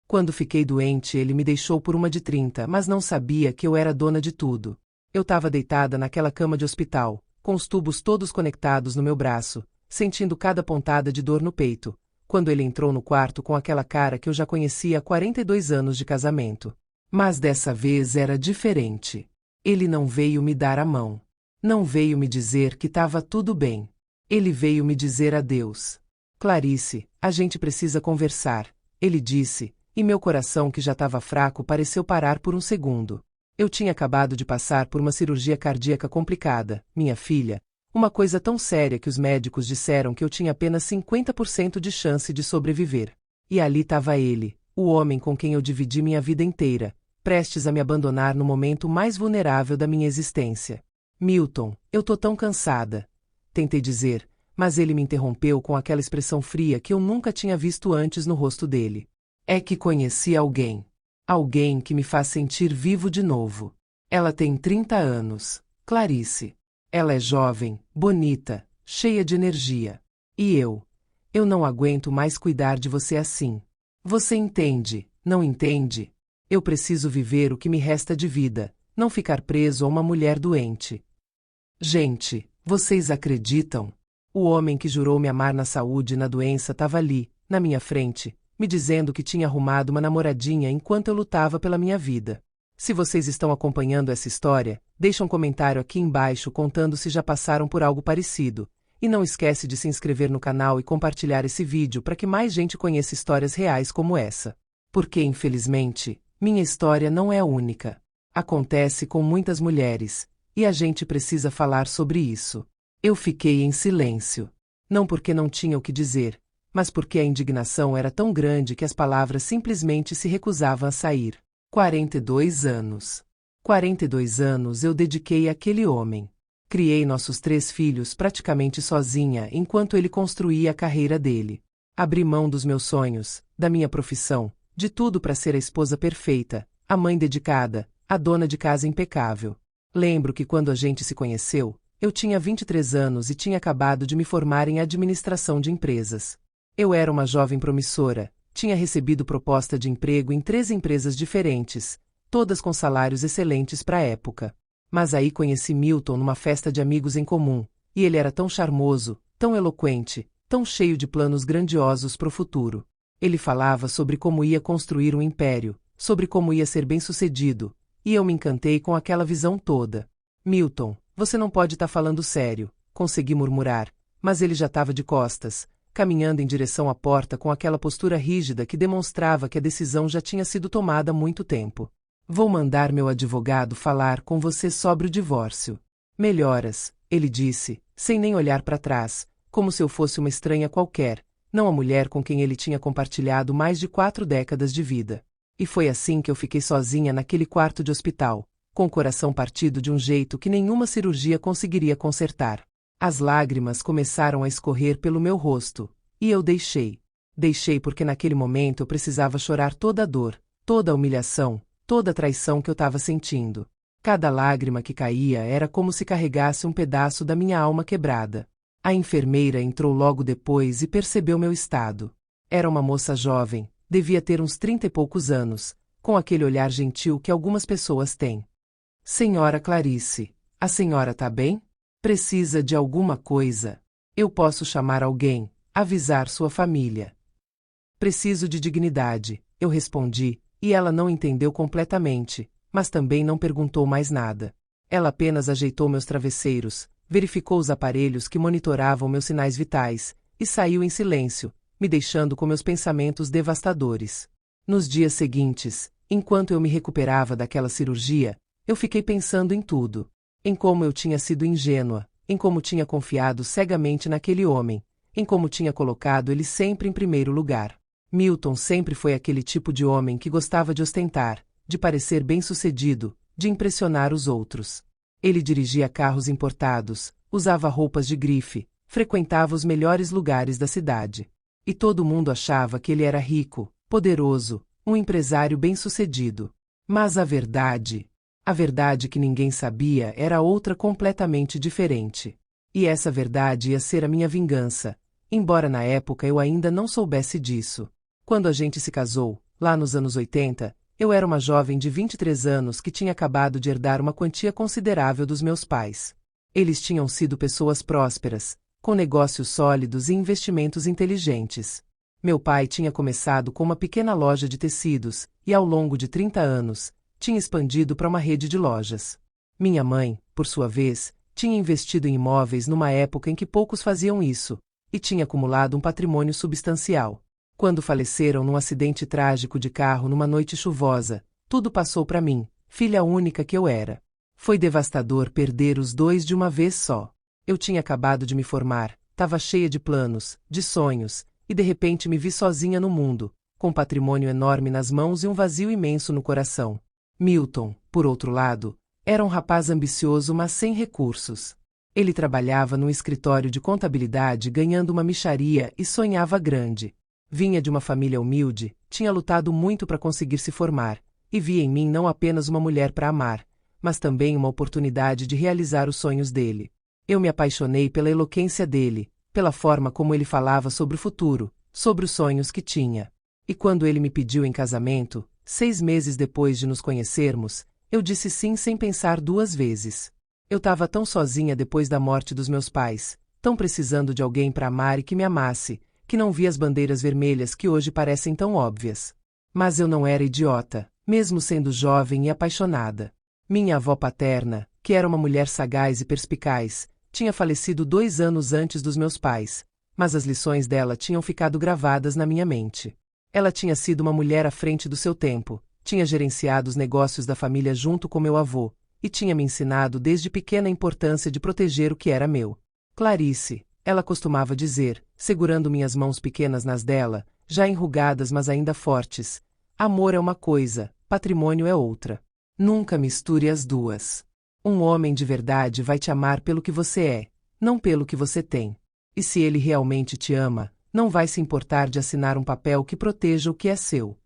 Quando fiquei doente, ele me deixou por uma de 30, mas não sabia que eu era dona de tudo. Eu estava deitada naquela cama de hospital, com os tubos todos conectados no meu braço, sentindo cada pontada de dor no peito, quando ele entrou no quarto com aquela cara que eu já conhecia há 42 anos de casamento. Mas dessa vez era diferente. Ele não veio me dar a mão. Não veio me dizer que estava tudo bem. Ele veio me dizer adeus. Clarice, a gente precisa conversar, ele disse, e meu coração que já estava fraco pareceu parar por um segundo. Eu tinha acabado de passar por uma cirurgia cardíaca complicada, minha filha, uma coisa tão séria que os médicos disseram que eu tinha apenas 50% de chance de sobreviver. E ali estava ele, o homem com quem eu dividi minha vida inteira, prestes a me abandonar no momento mais vulnerável da minha existência. Milton, eu tô tão cansada. Tentei dizer, mas ele me interrompeu com aquela expressão fria que eu nunca tinha visto antes no rosto dele. É que conheci alguém. Alguém que me faz sentir vivo de novo. Ela tem 30 anos, Clarice. Ela é jovem, bonita, cheia de energia. E eu não aguento mais cuidar de você assim. Você entende, não entende? Eu preciso viver o que me resta de vida, não ficar preso a uma mulher doente. Gente, vocês acreditam? O homem que jurou me amar na saúde e na doença estava ali, na minha frente, me dizendo que tinha arrumado uma namoradinha enquanto eu lutava pela minha vida. Se vocês estão acompanhando essa história, deixa um comentário aqui embaixo contando se já passaram por algo parecido. E não esquece de se inscrever no canal e compartilhar esse vídeo para que mais gente conheça histórias reais como essa. Porque, infelizmente, minha história não é a única. Acontece com muitas mulheres, e a gente precisa falar sobre isso. Eu fiquei em silêncio. Não porque não tinha o que dizer, mas porque a indignação era tão grande que as palavras simplesmente se recusavam a sair. 42 anos. 42 anos eu dediquei àquele homem. Criei nossos 3 filhos praticamente sozinha enquanto ele construía a carreira dele. Abri mão dos meus sonhos, da minha profissão, de tudo para ser a esposa perfeita, a mãe dedicada, a dona de casa impecável. Lembro que quando a gente se conheceu, eu tinha 23 anos e tinha acabado de me formar em administração de empresas. Eu era uma jovem promissora, tinha recebido proposta de emprego em 3 empresas diferentes, todas com salários excelentes para a época. Mas aí conheci Milton numa festa de amigos em comum, e ele era tão charmoso, tão eloquente, tão cheio de planos grandiosos para o futuro. Ele falava sobre como ia construir um império, sobre como ia ser bem-sucedido, e eu me encantei com aquela visão toda. Milton, você não pode estar falando sério, consegui murmurar, mas ele já estava de costas, caminhando em direção à porta com aquela postura rígida que demonstrava que a decisão já tinha sido tomada há muito tempo. Vou mandar meu advogado falar com você sobre o divórcio. Melhoras, ele disse, sem nem olhar para trás, como se eu fosse uma estranha qualquer, não a mulher com quem ele tinha compartilhado mais de 4 décadas de vida. E foi assim que eu fiquei sozinha naquele quarto de hospital, com o coração partido de um jeito que nenhuma cirurgia conseguiria consertar. As lágrimas começaram a escorrer pelo meu rosto, e eu deixei. Deixei porque naquele momento eu precisava chorar toda a dor, toda a humilhação, toda a traição que eu estava sentindo. Cada lágrima que caía era como se carregasse um pedaço da minha alma quebrada. A enfermeira entrou logo depois e percebeu meu estado. Era uma moça jovem, devia ter uns 30 e poucos anos, com aquele olhar gentil que algumas pessoas têm. Senhora Clarice, a senhora tá bem? Precisa de alguma coisa? Eu posso chamar alguém, avisar sua família. Preciso de dignidade, eu respondi, e ela não entendeu completamente, mas também não perguntou mais nada. Ela apenas ajeitou meus travesseiros, verificou os aparelhos que monitoravam meus sinais vitais, e saiu em silêncio, me deixando com meus pensamentos devastadores. Nos dias seguintes, enquanto eu me recuperava daquela cirurgia, eu fiquei pensando em tudo. Em como eu tinha sido ingênua, em como tinha confiado cegamente naquele homem, em como tinha colocado ele sempre em primeiro lugar. Milton sempre foi aquele tipo de homem que gostava de ostentar, de parecer bem-sucedido, de impressionar os outros. Ele dirigia carros importados, usava roupas de grife, frequentava os melhores lugares da cidade. E todo mundo achava que ele era rico, poderoso, um empresário bem-sucedido. Mas a verdade que ninguém sabia era outra completamente diferente. E essa verdade ia ser a minha vingança, embora na época eu ainda não soubesse disso. Quando a gente se casou, Lá nos anos 80, eu era uma jovem de 23 anos que tinha acabado de herdar uma quantia considerável dos meus pais. Eles tinham sido pessoas prósperas, com negócios sólidos e investimentos inteligentes. Meu pai tinha começado com uma pequena loja de tecidos e, ao longo de 30 anos, tinha expandido para uma rede de lojas. Minha mãe, por sua vez, tinha investido em imóveis numa época em que poucos faziam isso, e tinha acumulado um patrimônio substancial. Quando faleceram num acidente trágico de carro numa noite chuvosa, tudo passou para mim, filha única que eu era. Foi devastador perder os dois de uma vez só. Eu tinha acabado de me formar, estava cheia de planos, de sonhos, e de repente me vi sozinha no mundo, com um patrimônio enorme nas mãos e um vazio imenso no coração. Milton, por outro lado, era um rapaz ambicioso mas sem recursos. Ele trabalhava num escritório de contabilidade ganhando uma mixaria e sonhava grande. Vinha de uma família humilde, tinha lutado muito para conseguir se formar, e via em mim não apenas uma mulher para amar, mas também uma oportunidade de realizar os sonhos dele. Eu me apaixonei pela eloquência dele, pela forma como ele falava sobre o futuro, sobre os sonhos que tinha. E quando ele me pediu em casamento, 6 meses depois de nos conhecermos, eu disse sim sem pensar 2 vezes. Eu estava tão sozinha depois da morte dos meus pais, tão precisando de alguém para amar e que me amasse, que não vi as bandeiras vermelhas que hoje parecem tão óbvias. Mas eu não era idiota, mesmo sendo jovem e apaixonada. Minha avó paterna, que era uma mulher sagaz e perspicaz, tinha falecido 2 anos antes dos meus pais, mas as lições dela tinham ficado gravadas na minha mente. Ela tinha sido uma mulher à frente do seu tempo, tinha gerenciado os negócios da família junto com meu avô, e tinha me ensinado desde pequena a importância de proteger o que era meu. Clarice, ela costumava dizer, segurando minhas mãos pequenas nas dela, já enrugadas mas ainda fortes: amor é uma coisa, patrimônio é outra. Nunca misture as duas. Um homem de verdade vai te amar pelo que você é, não pelo que você tem. E se ele realmente te ama, não vai se importar de assinar um papel que proteja o que é seu.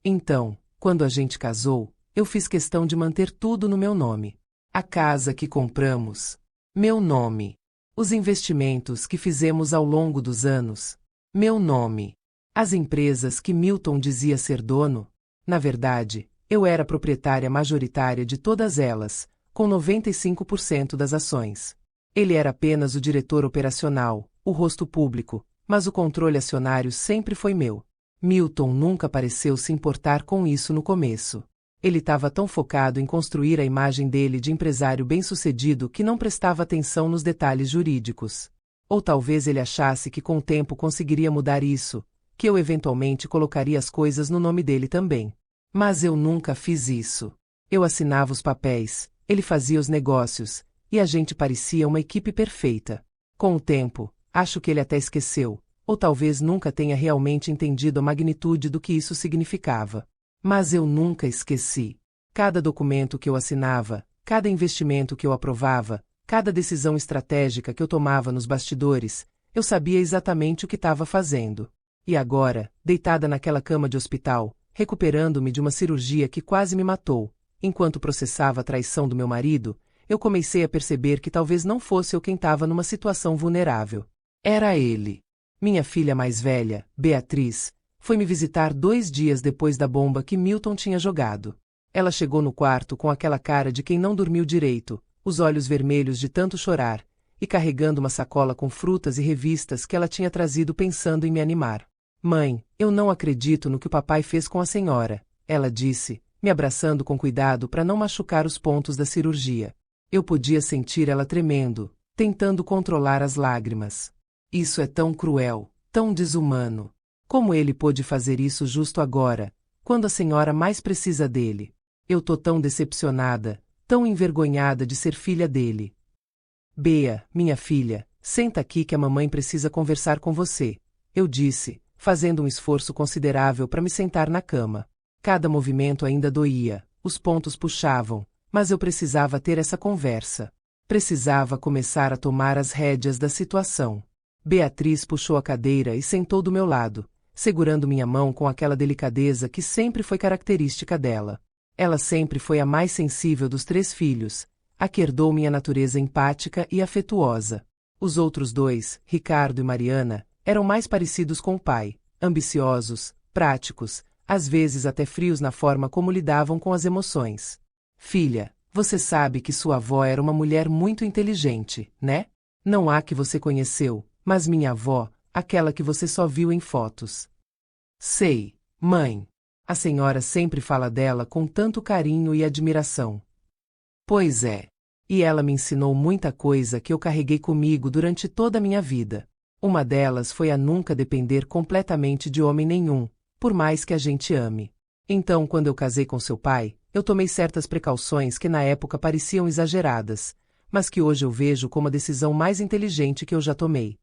Então, quando a gente casou, eu fiz questão de manter tudo no meu nome. A casa que compramos, meu nome. Os investimentos que fizemos ao longo dos anos, meu nome. As empresas que Milton dizia ser dono, na verdade, eu era proprietária majoritária de todas elas, com 95% das ações. Ele era apenas o diretor operacional, o rosto público, mas o controle acionário sempre foi meu. Milton nunca pareceu se importar com isso no começo. Ele estava tão focado em construir a imagem dele de empresário bem-sucedido que não prestava atenção nos detalhes jurídicos. Ou talvez ele achasse que com o tempo conseguiria mudar isso, que eu eventualmente colocaria as coisas no nome dele também. Mas eu nunca fiz isso. Eu assinava os papéis, ele fazia os negócios, e a gente parecia uma equipe perfeita. Com o tempo, acho que ele até esqueceu, ou talvez nunca tenha realmente entendido a magnitude do que isso significava. Mas eu nunca esqueci. Cada documento que eu assinava, cada investimento que eu aprovava, cada decisão estratégica que eu tomava nos bastidores, eu sabia exatamente o que estava fazendo. E agora, deitada naquela cama de hospital, recuperando-me de uma cirurgia que quase me matou, enquanto processava a traição do meu marido, eu comecei a perceber que talvez não fosse eu quem estava numa situação vulnerável. Era ele. Minha filha mais velha, Beatriz, foi me visitar 2 dias depois da bomba que Milton tinha jogado. Ela chegou no quarto com aquela cara de quem não dormiu direito, os olhos vermelhos de tanto chorar, e carregando uma sacola com frutas e revistas que ela tinha trazido pensando em me animar. Mãe, eu não acredito no que o papai fez com a senhora, ela disse, me abraçando com cuidado para não machucar os pontos da cirurgia. Eu podia sentir ela tremendo, tentando controlar as lágrimas. Isso é tão cruel, tão desumano. Como ele pôde fazer isso justo agora, quando a senhora mais precisa dele? Eu tô tão decepcionada, tão envergonhada de ser filha dele. Bea, minha filha, senta aqui que a mamãe precisa conversar com você, eu disse, fazendo um esforço considerável para me sentar na cama. Cada movimento ainda doía, os pontos puxavam, mas eu precisava ter essa conversa. Precisava começar a tomar as rédeas da situação. Beatriz puxou a cadeira e sentou do meu lado, segurando minha mão com aquela delicadeza que sempre foi característica dela. Ela sempre foi a mais sensível dos 3 filhos, a que herdou minha natureza empática e afetuosa. Os outros 2, Ricardo e Mariana, eram mais parecidos com o pai, ambiciosos, práticos, às vezes até frios na forma como lidavam com as emoções. Filha, você sabe que sua avó era uma mulher muito inteligente, né? Não a que você conheceu, mas minha avó, aquela que você só viu em fotos. Sei, mãe. A senhora sempre fala dela com tanto carinho e admiração. Pois é. E ela me ensinou muita coisa que eu carreguei comigo durante toda a minha vida. Uma delas foi a nunca depender completamente de homem nenhum, por mais que a gente ame. Então, quando eu casei com seu pai, eu tomei certas precauções que na época pareciam exageradas, mas que hoje eu vejo como a decisão mais inteligente que eu já tomei.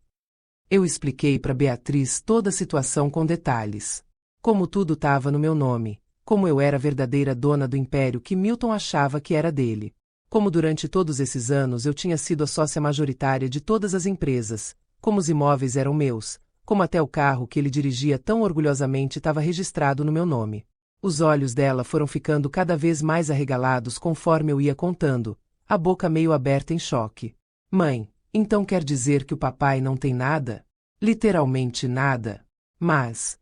Eu expliquei para Beatriz toda a situação com detalhes. Como tudo estava no meu nome, como eu era a verdadeira dona do império que Milton achava que era dele. Como durante todos esses anos eu tinha sido a sócia majoritária de todas as empresas, como os imóveis eram meus, como até o carro que ele dirigia tão orgulhosamente estava registrado no meu nome. Os olhos dela foram ficando cada vez mais arregalados conforme eu ia contando, a boca meio aberta em choque. Mãe, então quer dizer que o papai não tem nada? Literalmente nada. Mas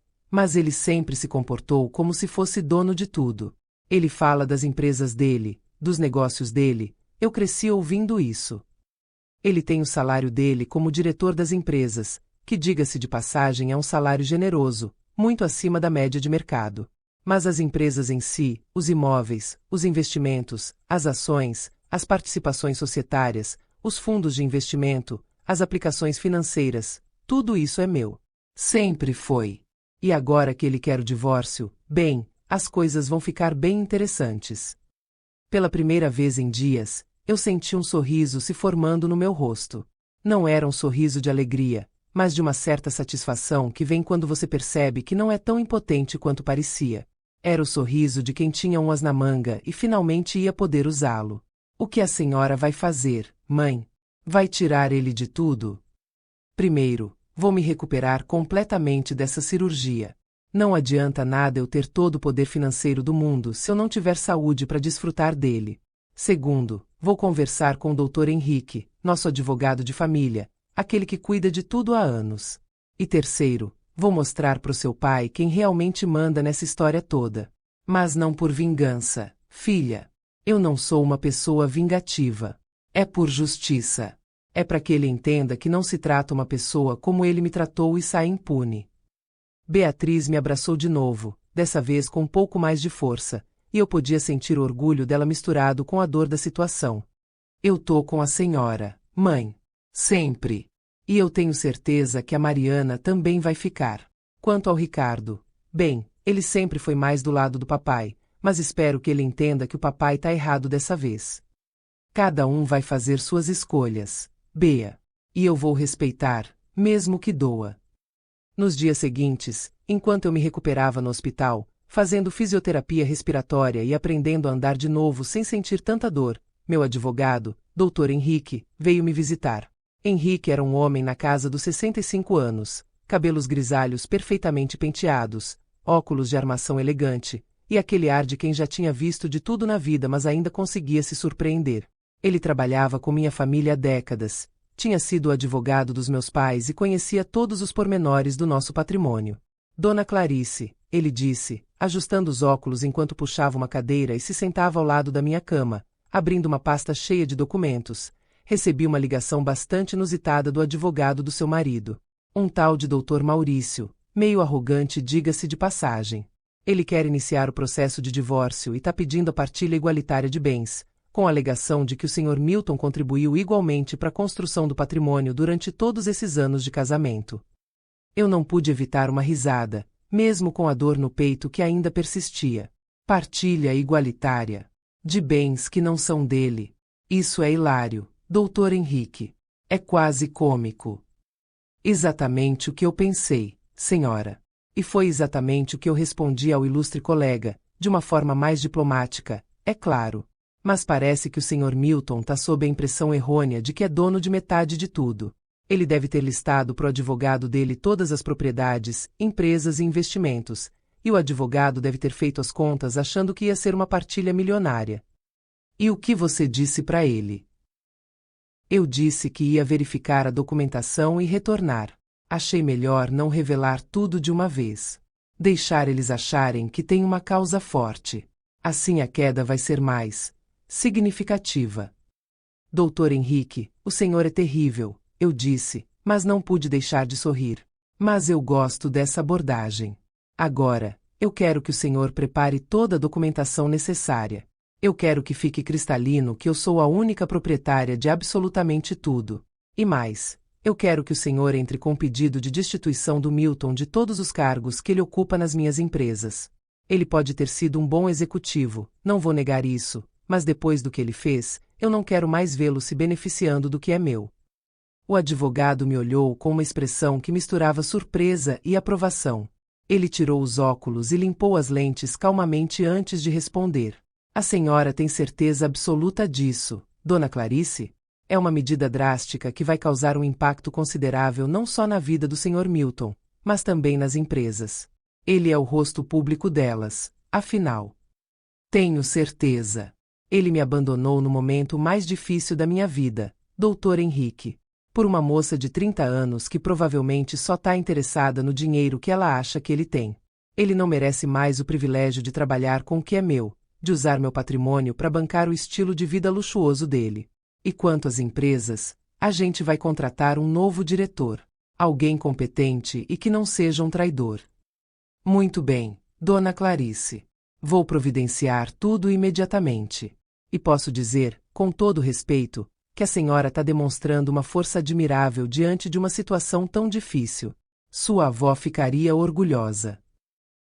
ele sempre se comportou como se fosse dono de tudo. Ele fala das empresas dele, dos negócios dele, eu cresci ouvindo isso. Ele tem o salário dele como diretor das empresas, que diga-se de passagem é um salário generoso, muito acima da média de mercado. Mas as empresas em si, os imóveis, os investimentos, as ações, as participações societárias, os fundos de investimento, as aplicações financeiras, tudo isso é meu. Sempre foi. E agora que ele quer o divórcio, bem, as coisas vão ficar bem interessantes. Pela primeira vez em dias, eu senti um sorriso se formando no meu rosto. Não era um sorriso de alegria, mas de uma certa satisfação que vem quando você percebe que não é tão impotente quanto parecia. Era o sorriso de quem tinha um as na manga e finalmente ia poder usá-lo. O que a senhora vai fazer, mãe? Vai tirar ele de tudo? Primeiro, vou me recuperar completamente dessa cirurgia. Não adianta nada eu ter todo o poder financeiro do mundo se eu não tiver saúde para desfrutar dele. Segundo, vou conversar com o Dr. Henrique, nosso advogado de família, aquele que cuida de tudo há anos. E terceiro, vou mostrar para o seu pai quem realmente manda nessa história toda. Mas não por vingança, filha. Eu não sou uma pessoa vingativa. É por justiça. É para que ele entenda que não se trata uma pessoa como ele me tratou e sai impune. Beatriz me abraçou de novo, dessa vez com um pouco mais de força, e eu podia sentir o orgulho dela misturado com a dor da situação. Eu tô com a senhora, mãe. Sempre. E eu tenho certeza que a Mariana também vai ficar. Quanto ao Ricardo, bem, ele sempre foi mais do lado do papai, mas espero que ele entenda que o papai tá errado dessa vez. Cada um vai fazer suas escolhas, Bea. E eu vou respeitar, mesmo que doa. Nos dias seguintes, enquanto eu me recuperava no hospital, fazendo fisioterapia respiratória e aprendendo a andar de novo sem sentir tanta dor, meu advogado, Dr. Henrique, veio me visitar. Henrique era um homem na casa dos 65 anos, cabelos grisalhos perfeitamente penteados, óculos de armação elegante, e aquele ar de quem já tinha visto de tudo na vida mas ainda conseguia se surpreender. Ele trabalhava com minha família há décadas, tinha sido o advogado dos meus pais e conhecia todos os pormenores do nosso patrimônio. Dona Clarice, ele disse, ajustando os óculos enquanto puxava uma cadeira e se sentava ao lado da minha cama, abrindo uma pasta cheia de documentos, recebi uma ligação bastante inusitada do advogado do seu marido. Um tal de Dr. Maurício, meio arrogante, diga-se de passagem. Ele quer iniciar o processo de divórcio e está pedindo a partilha igualitária de bens, com a alegação de que o Sr. Milton contribuiu igualmente para a construção do patrimônio durante todos esses anos de casamento. Eu não pude evitar uma risada, mesmo com a dor no peito que ainda persistia. Partilha igualitária. De bens que não são dele. Isso é hilário, Dr. Henrique. É quase cômico. Exatamente o que eu pensei, senhora. E foi exatamente o que eu respondi ao ilustre colega, de uma forma mais diplomática, é claro. Mas parece que o Sr. Milton está sob a impressão errônea de que é dono de metade de tudo. Ele deve ter listado para o advogado dele todas as propriedades, empresas e investimentos, e o advogado deve ter feito as contas achando que ia ser uma partilha milionária. E o que você disse para ele? Eu disse que ia verificar a documentação e retornar. Achei melhor não revelar tudo de uma vez. Deixar eles acharem que tem uma causa forte. Assim a queda vai ser mais significativa. Doutor Henrique, o senhor é terrível, eu disse, mas não pude deixar de sorrir. Mas eu gosto dessa abordagem. Agora, eu quero que o senhor prepare toda a documentação necessária. Eu quero que fique cristalino que eu sou a única proprietária de absolutamente tudo. E mais, eu quero que o senhor entre com pedido de destituição do Milton de todos os cargos que ele ocupa nas minhas empresas. Ele pode ter sido um bom executivo, não vou negar isso, mas depois do que ele fez, eu não quero mais vê-lo se beneficiando do que é meu. O advogado me olhou com uma expressão que misturava surpresa e aprovação. Ele tirou os óculos e limpou as lentes calmamente antes de responder. A senhora tem certeza absoluta disso, Dona Clarice? É uma medida drástica que vai causar um impacto considerável não só na vida do Sr. Milton, mas também nas empresas. Ele é o rosto público delas, afinal. Tenho certeza. Ele me abandonou no momento mais difícil da minha vida, Dr. Henrique. Por uma moça de 30 anos que provavelmente só está interessada no dinheiro que ela acha que ele tem. Ele não merece mais o privilégio de trabalhar com o que é meu, de usar meu patrimônio para bancar o estilo de vida luxuoso dele. E quanto às empresas, a gente vai contratar um novo diretor. Alguém competente e que não seja um traidor. Muito bem, Dona Clarice. Vou providenciar tudo imediatamente. E posso dizer, com todo respeito, que a senhora está demonstrando uma força admirável diante de uma situação tão difícil. Sua avó ficaria orgulhosa.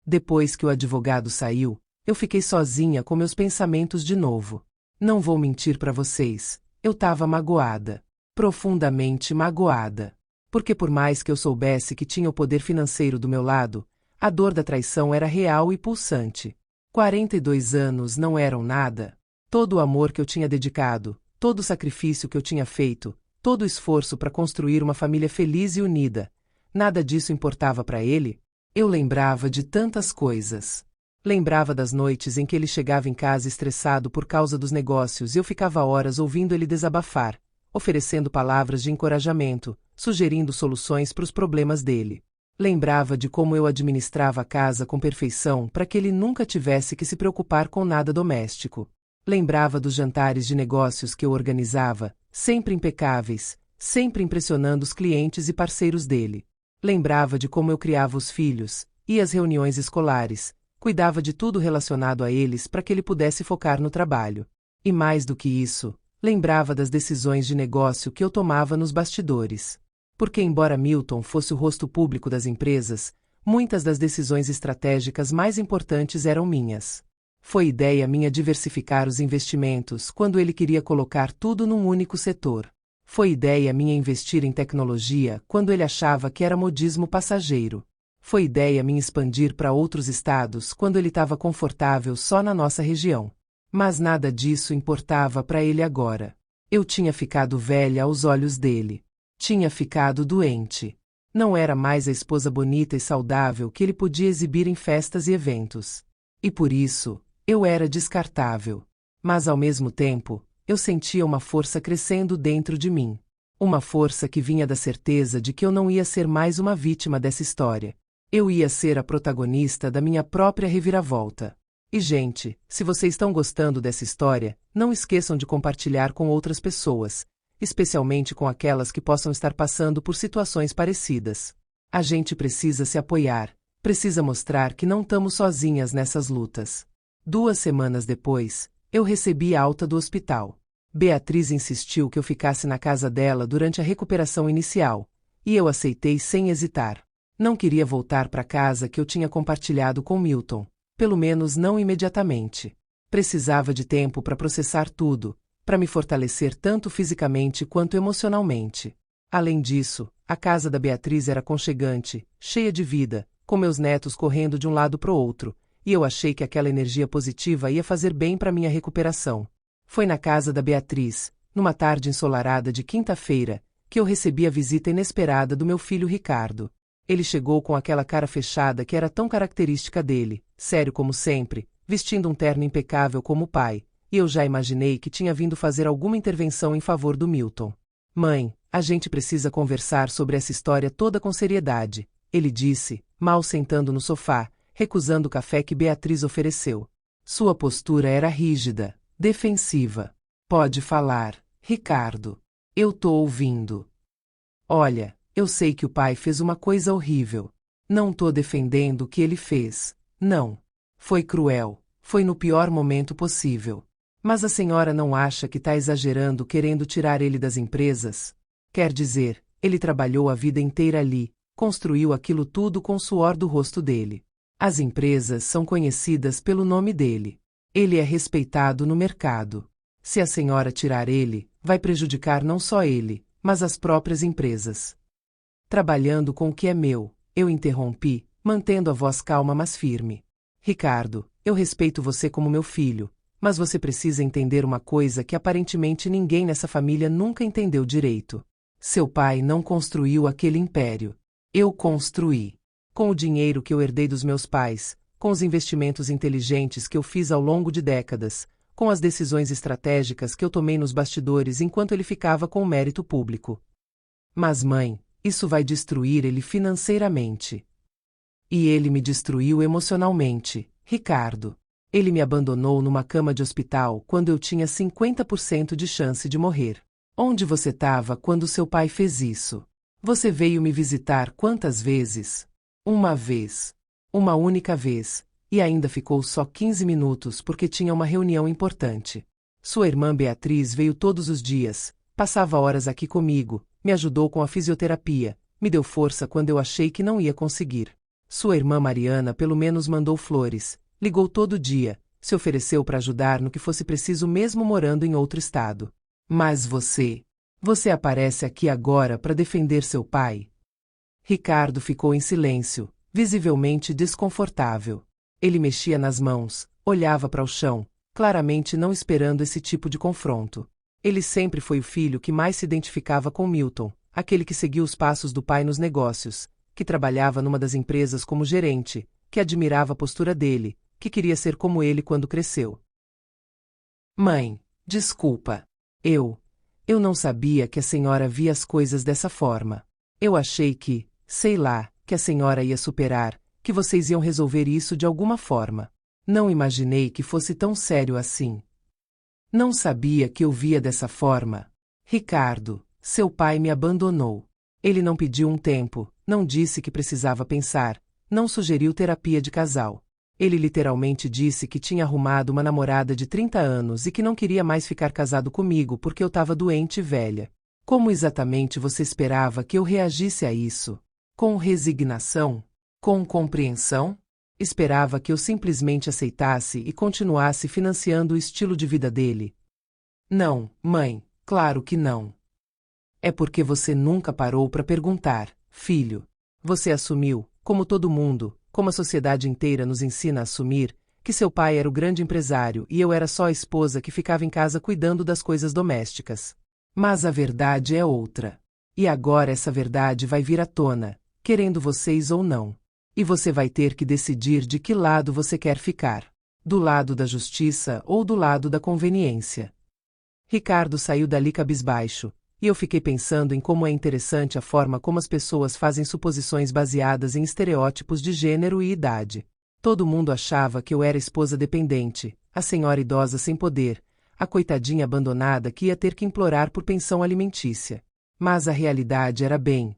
Depois que o advogado saiu, eu fiquei sozinha com meus pensamentos de novo. Não vou mentir para vocês, eu estava magoada. Profundamente magoada. Porque por mais que eu soubesse que tinha o poder financeiro do meu lado, a dor da traição era real e pulsante. 42 anos não eram nada. Todo o amor que eu tinha dedicado, todo o sacrifício que eu tinha feito, todo o esforço para construir uma família feliz e unida, nada disso importava para ele? Eu lembrava de tantas coisas. Lembrava das noites em que ele chegava em casa estressado por causa dos negócios e eu ficava horas ouvindo ele desabafar, oferecendo palavras de encorajamento, sugerindo soluções para os problemas dele. Lembrava de como eu administrava a casa com perfeição para que ele nunca tivesse que se preocupar com nada doméstico. Lembrava dos jantares de negócios que eu organizava, sempre impecáveis, sempre impressionando os clientes e parceiros dele. Lembrava de como eu criava os filhos, ia às reuniões escolares, cuidava de tudo relacionado a eles para que ele pudesse focar no trabalho. E mais do que isso, lembrava das decisões de negócio que eu tomava nos bastidores. Porque embora Milton fosse o rosto público das empresas, muitas das decisões estratégicas mais importantes eram minhas. Foi ideia minha diversificar os investimentos quando ele queria colocar tudo num único setor. Foi ideia minha investir em tecnologia quando ele achava que era modismo passageiro. Foi ideia minha expandir para outros estados quando ele estava confortável só na nossa região. Mas nada disso importava para ele agora. Eu tinha ficado velha aos olhos dele. Tinha ficado doente. Não era mais a esposa bonita e saudável que ele podia exibir em festas e eventos. E por isso, eu era descartável. Mas ao mesmo tempo, eu sentia uma força crescendo dentro de mim. Uma força que vinha da certeza de que eu não ia ser mais uma vítima dessa história. Eu ia ser a protagonista da minha própria reviravolta. E gente, se vocês estão gostando dessa história, não esqueçam de compartilhar com outras pessoas, especialmente com aquelas que possam estar passando por situações parecidas. A gente precisa se apoiar, precisa mostrar que não estamos sozinhas nessas lutas. 2 semanas depois, eu recebi alta do hospital. Beatriz insistiu que eu ficasse na casa dela durante a recuperação inicial, e eu aceitei sem hesitar. Não queria voltar para a casa que eu tinha compartilhado com Milton, pelo menos não imediatamente. Precisava de tempo para processar tudo, para me fortalecer tanto fisicamente quanto emocionalmente. Além disso, a casa da Beatriz era aconchegante, cheia de vida, com meus netos correndo de um lado para o outro, e eu achei que aquela energia positiva ia fazer bem para minha recuperação. Foi na casa da Beatriz, numa tarde ensolarada de quinta-feira, que eu recebi a visita inesperada do meu filho Ricardo. Ele chegou com aquela cara fechada que era tão característica dele, sério como sempre, vestindo um terno impecável como o pai, e eu já imaginei que tinha vindo fazer alguma intervenção em favor do Milton. Mãe, a gente precisa conversar sobre essa história toda com seriedade, ele disse, mal sentando no sofá, recusando o café que Beatriz ofereceu. Sua postura era rígida, defensiva. Pode falar, Ricardo. Eu tô ouvindo. Olha, eu sei que o pai fez uma coisa horrível. Não tô defendendo o que ele fez. Não. Foi cruel. Foi no pior momento possível. Mas a senhora não acha que tá exagerando querendo tirar ele das empresas? Quer dizer, ele trabalhou a vida inteira ali, construiu aquilo tudo com o suor do rosto dele. As empresas são conhecidas pelo nome dele. Ele é respeitado no mercado. Se a senhora tirar ele, vai prejudicar não só ele, mas as próprias empresas. Trabalhando com o que é meu, eu interrompi, mantendo a voz calma mas firme. Ricardo, eu respeito você como meu filho, mas você precisa entender uma coisa que aparentemente ninguém nessa família nunca entendeu direito. Seu pai não construiu aquele império. Eu construí. Com o dinheiro que eu herdei dos meus pais, com os investimentos inteligentes que eu fiz ao longo de décadas, com as decisões estratégicas que eu tomei nos bastidores enquanto ele ficava com o mérito público. Mas mãe, isso vai destruir ele financeiramente. E ele me destruiu emocionalmente, Ricardo. Ele me abandonou numa cama de hospital quando eu tinha 50% de chance de morrer. Onde você estava quando seu pai fez isso? Você veio me visitar quantas vezes? Uma vez. Uma única vez, e ainda ficou só 15 minutos porque tinha uma reunião importante. Sua irmã Beatriz veio todos os dias, passava horas aqui comigo, me ajudou com a fisioterapia, me deu força quando eu achei que não ia conseguir. Sua irmã Mariana pelo menos mandou flores, ligou todo dia, se ofereceu para ajudar no que fosse preciso mesmo morando em outro estado. Mas você aparece aqui agora para defender seu pai? Ricardo ficou em silêncio, visivelmente desconfortável. Ele mexia nas mãos, olhava para o chão, claramente não esperando esse tipo de confronto. Ele sempre foi o filho que mais se identificava com Milton, aquele que seguiu os passos do pai nos negócios, que trabalhava numa das empresas como gerente, que admirava a postura dele, que queria ser como ele quando cresceu. Mãe, desculpa. Eu não sabia que a senhora via as coisas dessa forma. Eu achei que, sei lá, que a senhora ia superar, que vocês iam resolver isso de alguma forma. Não imaginei que fosse tão sério assim. Não sabia que eu via dessa forma. Ricardo, seu pai me abandonou. Ele não pediu um tempo, não disse que precisava pensar, não sugeriu terapia de casal. Ele literalmente disse que tinha arrumado uma namorada de 30 anos e que não queria mais ficar casado comigo porque eu estava doente e velha. Como exatamente você esperava que eu reagisse a isso? Com resignação? Com compreensão? Esperava que eu simplesmente aceitasse e continuasse financiando o estilo de vida dele? Não, mãe, claro que não. É porque você nunca parou para perguntar, filho. Você assumiu, como todo mundo, como a sociedade inteira nos ensina a assumir, que seu pai era o grande empresário e eu era só a esposa que ficava em casa cuidando das coisas domésticas. Mas a verdade é outra. E agora essa verdade vai vir à tona, querendo vocês ou não. E você vai ter que decidir de que lado você quer ficar. Do lado da justiça ou do lado da conveniência. Ricardo saiu dali cabisbaixo, e eu fiquei pensando em como é interessante a forma como as pessoas fazem suposições baseadas em estereótipos de gênero e idade. Todo mundo achava que eu era esposa dependente, a senhora idosa sem poder, a coitadinha abandonada que ia ter que implorar por pensão alimentícia. Mas a realidade era bem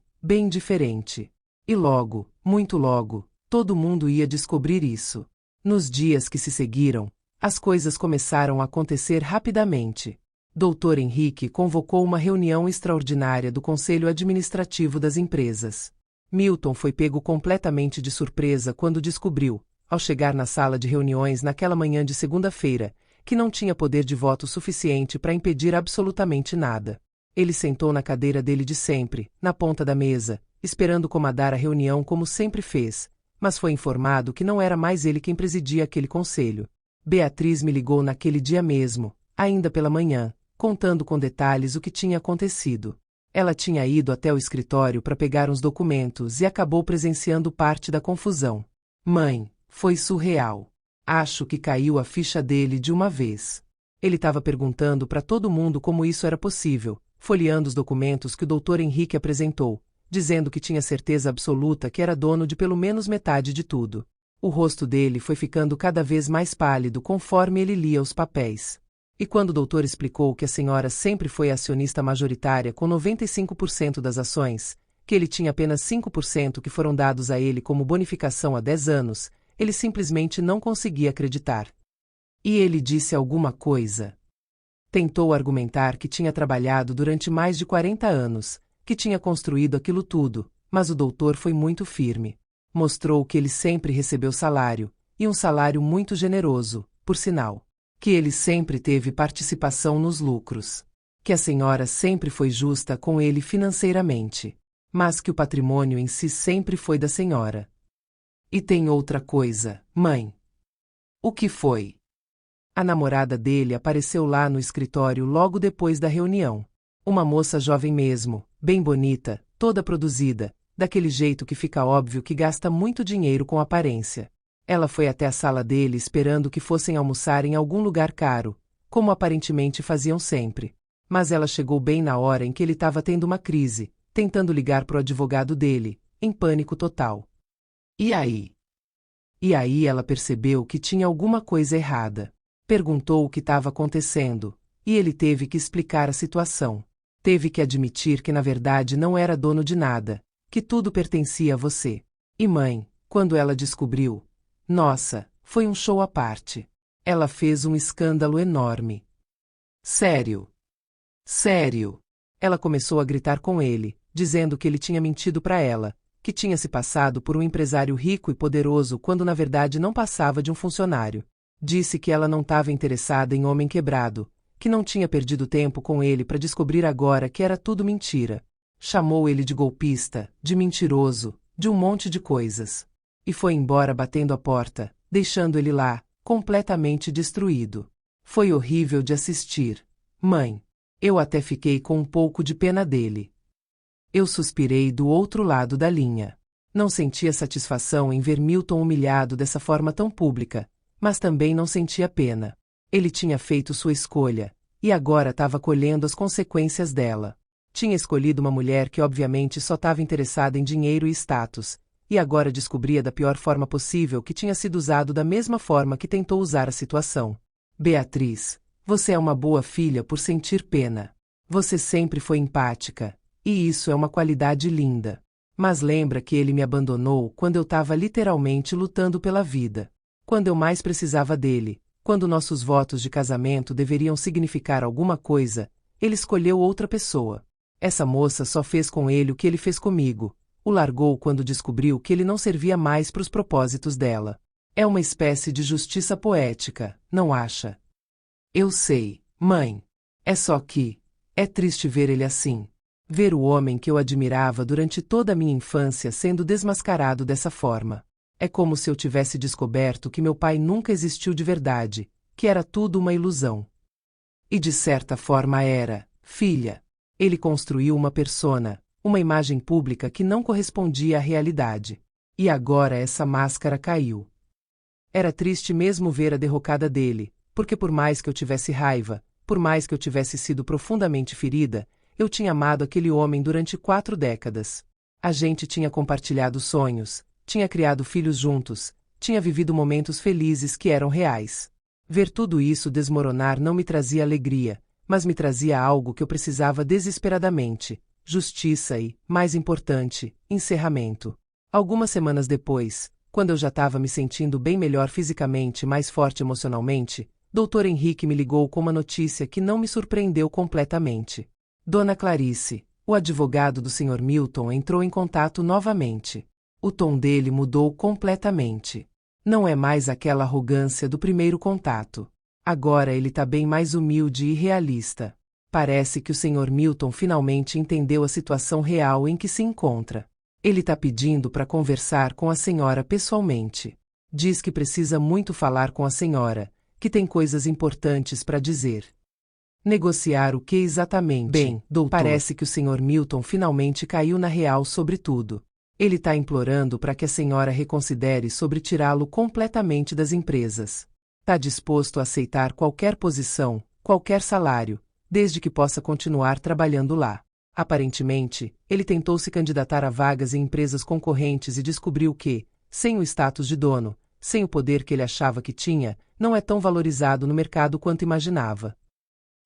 diferente. E logo, muito logo, todo mundo ia descobrir isso. Nos dias que se seguiram, as coisas começaram a acontecer rapidamente. Dr. Henrique convocou uma reunião extraordinária do Conselho Administrativo das Empresas. Milton foi pego completamente de surpresa quando descobriu, ao chegar na sala de reuniões naquela manhã de segunda-feira, que não tinha poder de voto suficiente para impedir absolutamente nada. Ele sentou na cadeira dele de sempre, na ponta da mesa, esperando comandar a reunião como sempre fez, mas foi informado que não era mais ele quem presidia aquele conselho. Beatriz me ligou naquele dia mesmo, ainda pela manhã, contando com detalhes o que tinha acontecido. Ela tinha ido até o escritório para pegar uns documentos e acabou presenciando parte da confusão. Mãe, foi surreal. Acho que caiu a ficha dele de uma vez. Ele estava perguntando para todo mundo como isso era possível, folheando os documentos que o Dr. Henrique apresentou, dizendo que tinha certeza absoluta que era dono de pelo menos metade de tudo. O rosto dele foi ficando cada vez mais pálido conforme ele lia os papéis. E quando o doutor explicou que a senhora sempre foi acionista majoritária com 95% das ações, que ele tinha apenas 5% que foram dados a ele como bonificação há 10 anos, ele simplesmente não conseguia acreditar. E ele disse alguma coisa. Tentou argumentar que tinha trabalhado durante mais de 40 anos, que tinha construído aquilo tudo, mas o doutor foi muito firme. Mostrou que ele sempre recebeu salário, e um salário muito generoso, por sinal. Que ele sempre teve participação nos lucros. Que a senhora sempre foi justa com ele financeiramente. Mas que o patrimônio em si sempre foi da senhora. E tem outra coisa, mãe. O que foi? A namorada dele apareceu lá no escritório logo depois da reunião. Uma moça jovem mesmo, bem bonita, toda produzida, daquele jeito que fica óbvio que gasta muito dinheiro com aparência. Ela foi até a sala dele esperando que fossem almoçar em algum lugar caro, como aparentemente faziam sempre. Mas ela chegou bem na hora em que ele estava tendo uma crise, tentando ligar pro advogado dele, em pânico total. E aí? E aí ela percebeu que tinha alguma coisa errada. Perguntou o que estava acontecendo, e ele teve que explicar a situação. Teve que admitir que na verdade não era dono de nada, que tudo pertencia a você. E mãe, quando ela descobriu, nossa, foi um show à parte. Ela fez um escândalo enorme. Sério? Sério? Ela começou a gritar com ele, dizendo que ele tinha mentido para ela, que tinha se passado por um empresário rico e poderoso quando na verdade não passava de um funcionário. Disse que ela não estava interessada em homem quebrado, que não tinha perdido tempo com ele para descobrir agora que era tudo mentira. Chamou ele de golpista, de mentiroso, de um monte de coisas. E foi embora batendo a porta, deixando ele lá, completamente destruído. Foi horrível de assistir. Mãe, eu até fiquei com um pouco de pena dele. Eu suspirei do outro lado da linha. Não sentia satisfação em ver Milton humilhado dessa forma tão pública, mas também não sentia pena. Ele tinha feito sua escolha, e agora estava colhendo as consequências dela. Tinha escolhido uma mulher que obviamente só estava interessada em dinheiro e status, e agora descobria da pior forma possível que tinha sido usado da mesma forma que tentou usar a situação. Beatriz, você é uma boa filha por sentir pena. Você sempre foi empática, e isso é uma qualidade linda. Mas lembra que ele me abandonou quando eu estava literalmente lutando pela vida. Quando eu mais precisava dele, quando nossos votos de casamento deveriam significar alguma coisa, ele escolheu outra pessoa. Essa moça só fez com ele o que ele fez comigo. O largou quando descobriu que ele não servia mais para os propósitos dela. É uma espécie de justiça poética, não acha? Eu sei, mãe. É só que é triste ver ele assim. Ver o homem que eu admirava durante toda a minha infância sendo desmascarado dessa forma. É como se eu tivesse descoberto que meu pai nunca existiu de verdade, que era tudo uma ilusão. E de certa forma era, filha. Ele construiu uma persona, uma imagem pública que não correspondia à realidade. E agora essa máscara caiu. Era triste mesmo ver a derrocada dele, porque por mais que eu tivesse raiva, por mais que eu tivesse sido profundamente ferida, eu tinha amado aquele homem durante 4 décadas. A gente tinha compartilhado sonhos, tinha criado filhos juntos, tinha vivido momentos felizes que eram reais. Ver tudo isso desmoronar não me trazia alegria, mas me trazia algo que eu precisava desesperadamente: justiça e, mais importante, encerramento. Algumas semanas depois, quando eu já estava me sentindo bem melhor fisicamente e mais forte emocionalmente, Dr. Henrique me ligou com uma notícia que não me surpreendeu completamente. Dona Clarice, o advogado do Sr. Milton entrou em contato novamente. O tom dele mudou completamente. Não é mais aquela arrogância do primeiro contato. Agora ele está bem mais humilde e realista. Parece que o Sr. Milton finalmente entendeu a situação real em que se encontra. Ele está pedindo para conversar com a senhora pessoalmente. Diz que precisa muito falar com a senhora, que tem coisas importantes para dizer. Negociar o que exatamente? Bem, doutor, parece que o Sr. Milton finalmente caiu na real sobre tudo. Ele está implorando para que a senhora reconsidere sobre tirá-lo completamente das empresas. Está disposto a aceitar qualquer posição, qualquer salário, desde que possa continuar trabalhando lá. Aparentemente, ele tentou se candidatar a vagas em empresas concorrentes e descobriu que, sem o status de dono, sem o poder que ele achava que tinha, não é tão valorizado no mercado quanto imaginava.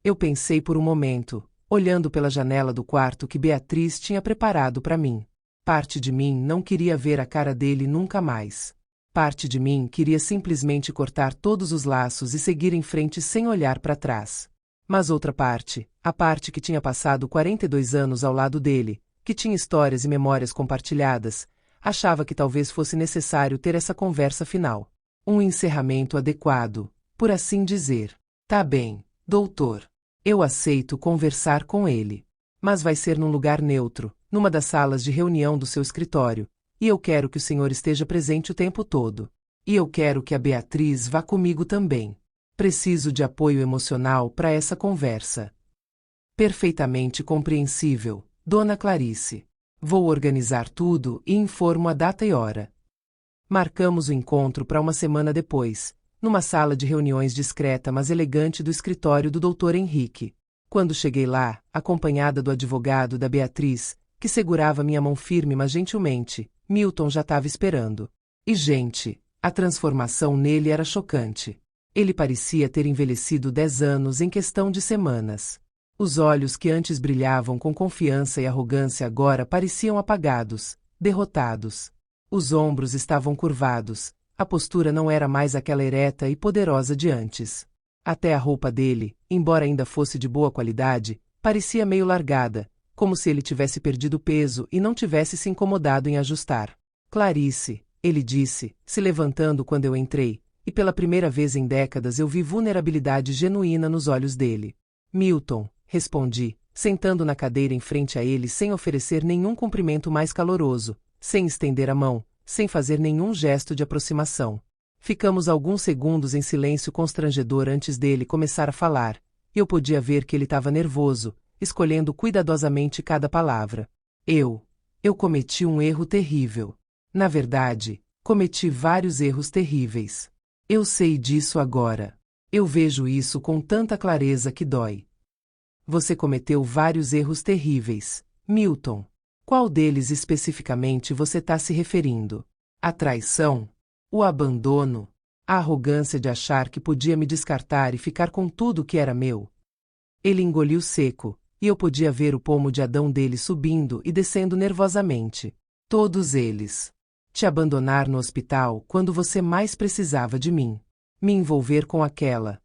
Eu pensei por um momento, olhando pela janela do quarto que Beatriz tinha preparado para mim. Parte de mim não queria ver a cara dele nunca mais. Parte de mim queria simplesmente cortar todos os laços e seguir em frente sem olhar para trás. Mas outra parte, a parte que tinha passado 42 anos ao lado dele, que tinha histórias e memórias compartilhadas, achava que talvez fosse necessário ter essa conversa final. Um encerramento adequado, por assim dizer. Tá bem, doutor. Eu aceito conversar com ele. Mas vai ser num lugar neutro, numa das salas de reunião do seu escritório, e eu quero que o senhor esteja presente o tempo todo. E eu quero que a Beatriz vá comigo também. Preciso de apoio emocional para essa conversa. Perfeitamente compreensível, Dona Clarice. Vou organizar tudo e informo a data e hora. Marcamos o encontro para uma semana depois, numa sala de reuniões discreta mas elegante do escritório do Dr. Henrique. Quando cheguei lá, acompanhada do advogado da Beatriz, que segurava minha mão firme mas gentilmente, Milton já estava esperando. E gente, a transformação nele era chocante. Ele parecia ter envelhecido 10 anos em questão de semanas. Os olhos que antes brilhavam com confiança e arrogância agora pareciam apagados, derrotados. Os ombros estavam curvados, a postura não era mais aquela ereta e poderosa de antes. Até a roupa dele, embora ainda fosse de boa qualidade, parecia meio largada, como se ele tivesse perdido peso e não tivesse se incomodado em ajustar. Clarice, ele disse, se levantando quando eu entrei, e pela primeira vez em décadas eu vi vulnerabilidade genuína nos olhos dele. Milton, respondi, sentando na cadeira em frente a ele sem oferecer nenhum cumprimento mais caloroso, sem estender a mão, sem fazer nenhum gesto de aproximação. Ficamos alguns segundos em silêncio constrangedor antes dele começar a falar, e eu podia ver que ele estava nervoso, escolhendo cuidadosamente cada palavra. Eu cometi um erro terrível. Na verdade, cometi vários erros terríveis. Eu sei disso agora. Eu vejo isso com tanta clareza que dói. Você cometeu vários erros terríveis, Milton. Qual deles especificamente você está se referindo? A traição? O abandono? A arrogância de achar que podia me descartar e ficar com tudo que era meu? Ele engoliu seco, e eu podia ver o pomo de Adão dele subindo e descendo nervosamente. Todos eles. Te abandonar no hospital quando você mais precisava de mim. Me envolver com aquela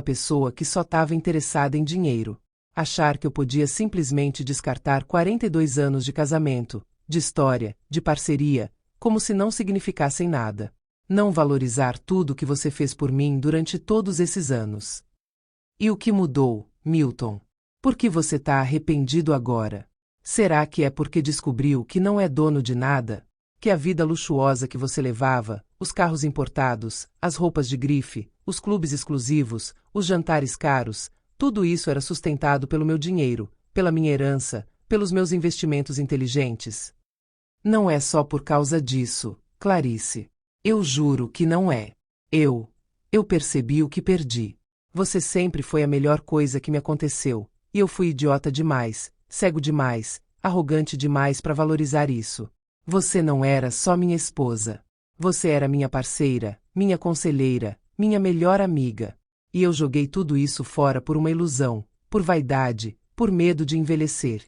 pessoa que só estava interessada em dinheiro. Achar que eu podia simplesmente descartar 42 anos de casamento, de história, de parceria, como se não significassem nada. Não valorizar tudo que você fez por mim durante todos esses anos. E o que mudou, Milton? Por que você está arrependido agora? Será que é porque descobriu que não é dono de nada? Que a vida luxuosa que você levava, os carros importados, as roupas de grife, os clubes exclusivos, os jantares caros, tudo isso era sustentado pelo meu dinheiro, pela minha herança, pelos meus investimentos inteligentes? Não é só por causa disso, Clarice. Eu juro que não é. Eu percebi o que perdi. Você sempre foi a melhor coisa que me aconteceu, e eu fui idiota demais, cego demais, arrogante demais para valorizar isso. Você não era só minha esposa. Você era minha parceira, minha conselheira, minha melhor amiga. E eu joguei tudo isso fora por uma ilusão, por vaidade, por medo de envelhecer.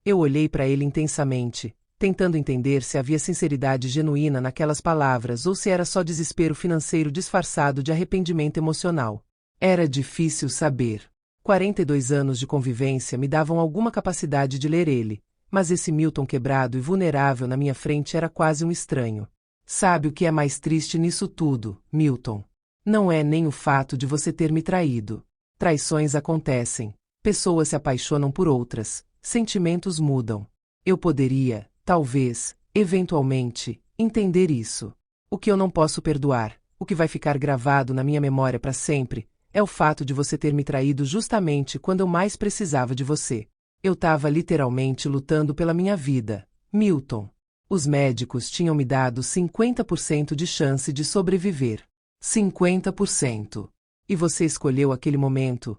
Eu olhei para ele intensamente, tentando entender se havia sinceridade genuína naquelas palavras ou se era só desespero financeiro disfarçado de arrependimento emocional. Era difícil saber. 42 anos de convivência me davam alguma capacidade de ler ele, mas esse Milton quebrado e vulnerável na minha frente era quase um estranho. Sabe o que é mais triste nisso tudo, Milton? Não é nem o fato de você ter me traído. Traições acontecem. Pessoas se apaixonam por outras. Sentimentos mudam. Eu poderia, talvez, eventualmente, entender isso. O que eu não posso perdoar, o que vai ficar gravado na minha memória para sempre, é o fato de você ter me traído justamente quando eu mais precisava de você. Eu estava literalmente lutando pela minha vida, Milton. Os médicos tinham me dado 50% de chance de sobreviver. 50%. E você escolheu aquele momento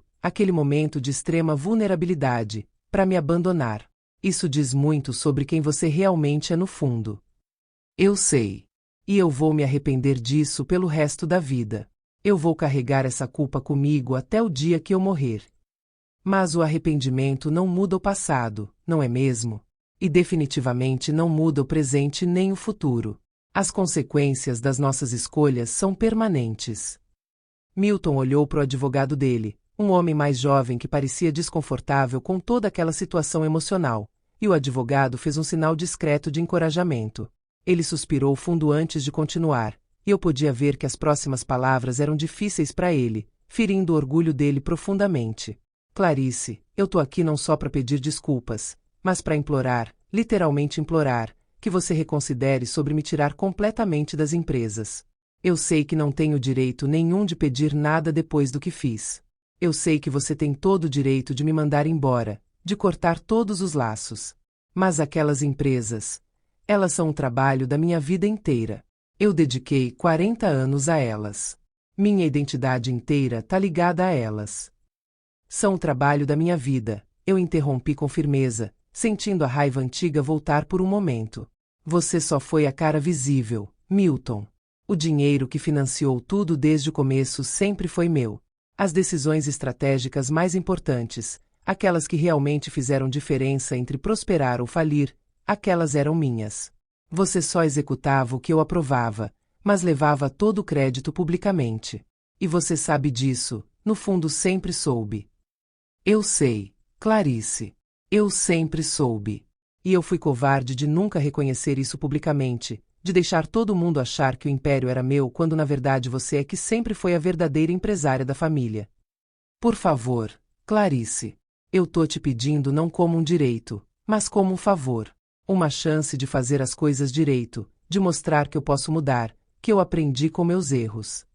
de extrema vulnerabilidade, para me abandonar. Isso diz muito sobre quem você realmente é no fundo. Eu sei. E eu vou me arrepender disso pelo resto da vida. Eu vou carregar essa culpa comigo até o dia que eu morrer. Mas o arrependimento não muda o passado, não é mesmo? E definitivamente não muda o presente nem o futuro. As consequências das nossas escolhas são permanentes. Milton olhou para o advogado dele, um homem mais jovem que parecia desconfortável com toda aquela situação emocional, e o advogado fez um sinal discreto de encorajamento. Ele suspirou fundo antes de continuar, e eu podia ver que as próximas palavras eram difíceis para ele, ferindo o orgulho dele profundamente. Clarice, eu tô aqui não só para pedir desculpas, mas para implorar, literalmente implorar, que você reconsidere sobre me tirar completamente das empresas. Eu sei que não tenho direito nenhum de pedir nada depois do que fiz. Eu sei que você tem todo o direito de me mandar embora, de cortar todos os laços. Mas aquelas empresas, elas são o trabalho da minha vida inteira. Eu dediquei 40 anos a elas. Minha identidade inteira tá ligada a elas. São o trabalho da minha vida, eu interrompi com firmeza, sentindo a raiva antiga voltar por um momento. Você só foi a cara visível, Milton. O dinheiro que financiou tudo desde o começo sempre foi meu. As decisões estratégicas mais importantes, aquelas que realmente fizeram diferença entre prosperar ou falir, aquelas eram minhas. Você só executava o que eu aprovava, mas levava todo o crédito publicamente. E você sabe disso, no fundo sempre soube. Eu sei, Clarice. Eu sempre soube. E eu fui covarde de nunca reconhecer isso publicamente, de deixar todo mundo achar que o império era meu quando na verdade você é que sempre foi a verdadeira empresária da família. Por favor, Clarice. Eu tô te pedindo não como um direito, mas como um favor. Uma chance de fazer as coisas direito, de mostrar que eu posso mudar, que eu aprendi com meus erros.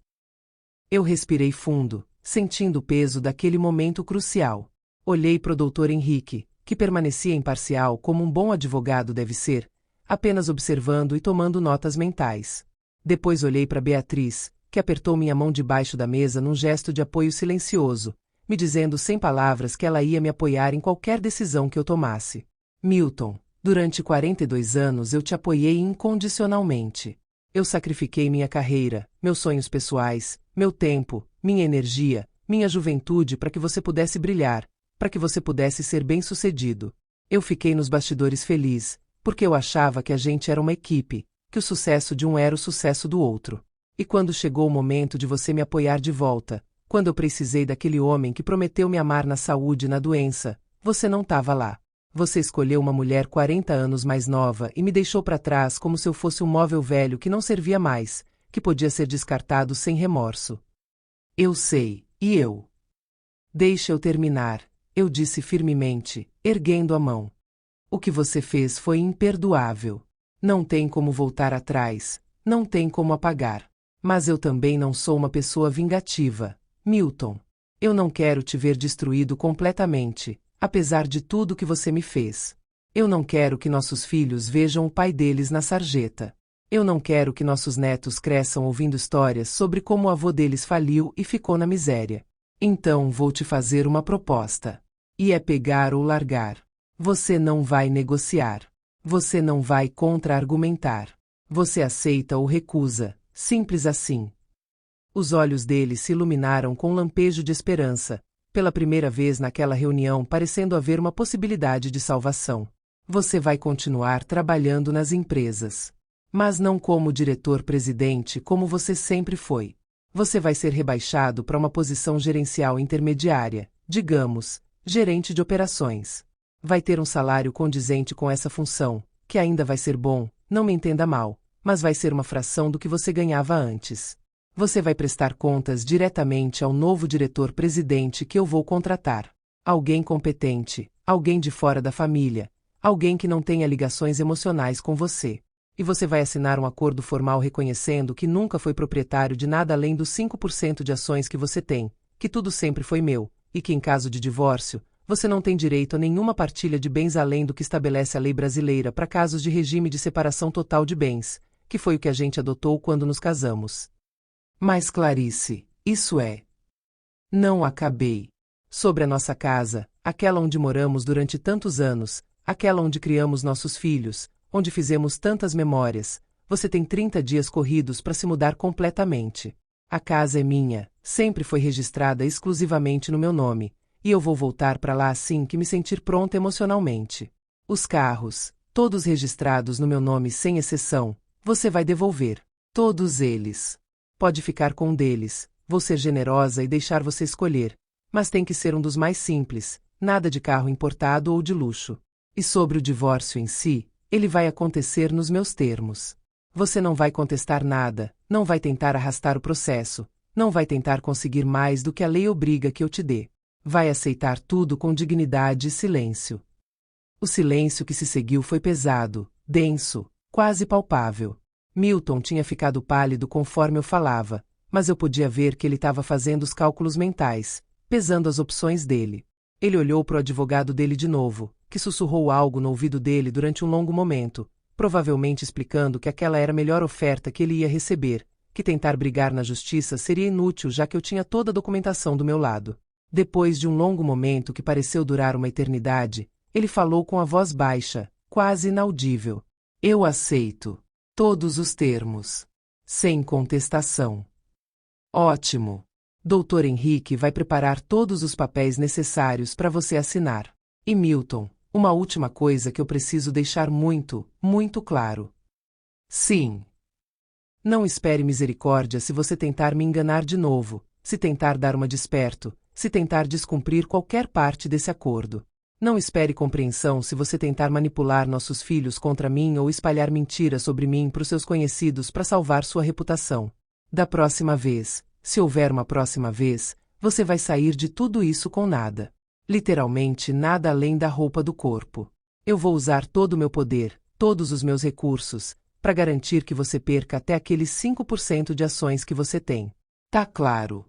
Eu respirei fundo, sentindo o peso daquele momento crucial. Olhei para o Dr. Henrique, que permanecia imparcial como um bom advogado deve ser, apenas observando e tomando notas mentais. Depois olhei para Beatriz, que apertou minha mão debaixo da mesa num gesto de apoio silencioso, me dizendo sem palavras que ela ia me apoiar em qualquer decisão que eu tomasse. Milton, durante 42 anos eu te apoiei incondicionalmente. Eu sacrifiquei minha carreira, meus sonhos pessoais, meu tempo, minha energia, minha juventude para que você pudesse brilhar, para que você pudesse ser bem-sucedido. Eu fiquei nos bastidores feliz, porque eu achava que a gente era uma equipe, que o sucesso de um era o sucesso do outro. E quando chegou o momento de você me apoiar de volta, quando eu precisei daquele homem que prometeu me amar na saúde e na doença, você não estava lá. Você escolheu uma mulher 40 anos mais nova e me deixou para trás como se eu fosse um móvel velho que não servia mais, que podia ser descartado sem remorso. Eu sei, e eu? Deixa eu terminar, eu disse firmemente, erguendo a mão. O que você fez foi imperdoável. Não tem como voltar atrás, não tem como apagar. Mas eu também não sou uma pessoa vingativa, Milton. Eu não quero te ver destruído completamente, apesar de tudo que você me fez. Eu não quero que nossos filhos vejam o pai deles na sarjeta. Eu não quero que nossos netos cresçam ouvindo histórias sobre como o avô deles faliu e ficou na miséria. Então vou te fazer uma proposta. E é pegar ou largar. Você não vai negociar. Você não vai contra-argumentar. Você aceita ou recusa, simples assim. Os olhos dele se iluminaram com um lampejo de esperança, pela primeira vez naquela reunião parecendo haver uma possibilidade de salvação. Você vai continuar trabalhando nas empresas. Mas não como diretor-presidente como você sempre foi. Você vai ser rebaixado para uma posição gerencial intermediária, digamos, gerente de operações. Vai ter um salário condizente com essa função, que ainda vai ser bom, não me entenda mal, mas vai ser uma fração do que você ganhava antes. Você vai prestar contas diretamente ao novo diretor-presidente que eu vou contratar. Alguém competente, alguém de fora da família, alguém que não tenha ligações emocionais com você. E você vai assinar um acordo formal reconhecendo que nunca foi proprietário de nada além dos 5% de ações que você tem, que tudo sempre foi meu, e que em caso de divórcio, você não tem direito a nenhuma partilha de bens além do que estabelece a lei brasileira para casos de regime de separação total de bens, que foi o que a gente adotou quando nos casamos. Mas Clarice, isso é. Não acabei. Sobre a nossa casa, aquela onde moramos durante tantos anos, aquela onde criamos nossos filhos, onde fizemos tantas memórias, você tem 30 dias corridos para se mudar completamente. A casa é minha, sempre foi registrada exclusivamente no meu nome, e eu vou voltar para lá assim que me sentir pronta emocionalmente. Os carros, todos registrados no meu nome sem exceção, você vai devolver. Todos eles. Pode ficar com um deles, vou ser generosa e deixar você escolher, mas tem que ser um dos mais simples, nada de carro importado ou de luxo. E sobre o divórcio em si, ele vai acontecer nos meus termos. Você não vai contestar nada, não vai tentar arrastar o processo, não vai tentar conseguir mais do que a lei obriga que eu te dê. Vai aceitar tudo com dignidade e silêncio. O silêncio que se seguiu foi pesado, denso, quase palpável. Milton tinha ficado pálido conforme eu falava, mas eu podia ver que ele estava fazendo os cálculos mentais, pesando as opções dele. Ele olhou para o advogado dele de novo, que sussurrou algo no ouvido dele durante um longo momento, provavelmente explicando que aquela era a melhor oferta que ele ia receber, que tentar brigar na justiça seria inútil já que eu tinha toda a documentação do meu lado. Depois de um longo momento que pareceu durar uma eternidade, ele falou com a voz baixa, quase inaudível. Eu aceito. Todos os termos. Sem contestação. Ótimo. Dr. Henrique vai preparar todos os papéis necessários para você assinar. E Milton, uma última coisa que eu preciso deixar muito, muito claro. Sim. Não espere misericórdia se você tentar me enganar de novo, se tentar dar uma de esperto, se tentar descumprir qualquer parte desse acordo. Não espere compreensão se você tentar manipular nossos filhos contra mim ou espalhar mentiras sobre mim para os seus conhecidos para salvar sua reputação. Da próxima vez, se houver uma próxima vez, você vai sair de tudo isso com nada. Literalmente nada além da roupa do corpo. Eu vou usar todo o meu poder, todos os meus recursos, para garantir que você perca até aqueles 5% de ações que você tem. Tá claro?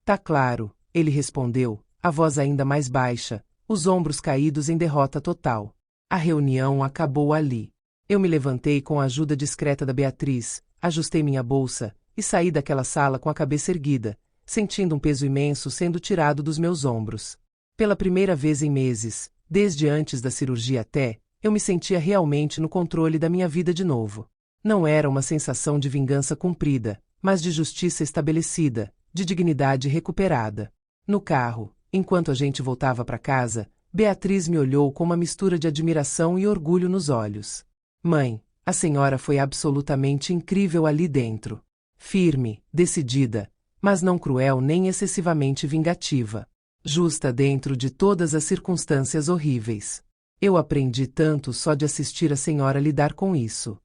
Tá claro, ele respondeu, a voz ainda mais baixa, os ombros caídos em derrota total. A reunião acabou ali. Eu me levantei com a ajuda discreta da Beatriz, ajustei minha bolsa, e saí daquela sala com a cabeça erguida, sentindo um peso imenso sendo tirado dos meus ombros. Pela primeira vez em meses, desde antes da cirurgia até, eu me sentia realmente no controle da minha vida de novo. Não era uma sensação de vingança cumprida, mas de justiça estabelecida, de dignidade recuperada. No carro, enquanto a gente voltava para casa, Beatriz me olhou com uma mistura de admiração e orgulho nos olhos. Mãe, a senhora foi absolutamente incrível ali dentro. Firme, decidida, mas não cruel nem excessivamente vingativa. Justa dentro de todas as circunstâncias horríveis. Eu aprendi tanto só de assistir a senhora lidar com isso.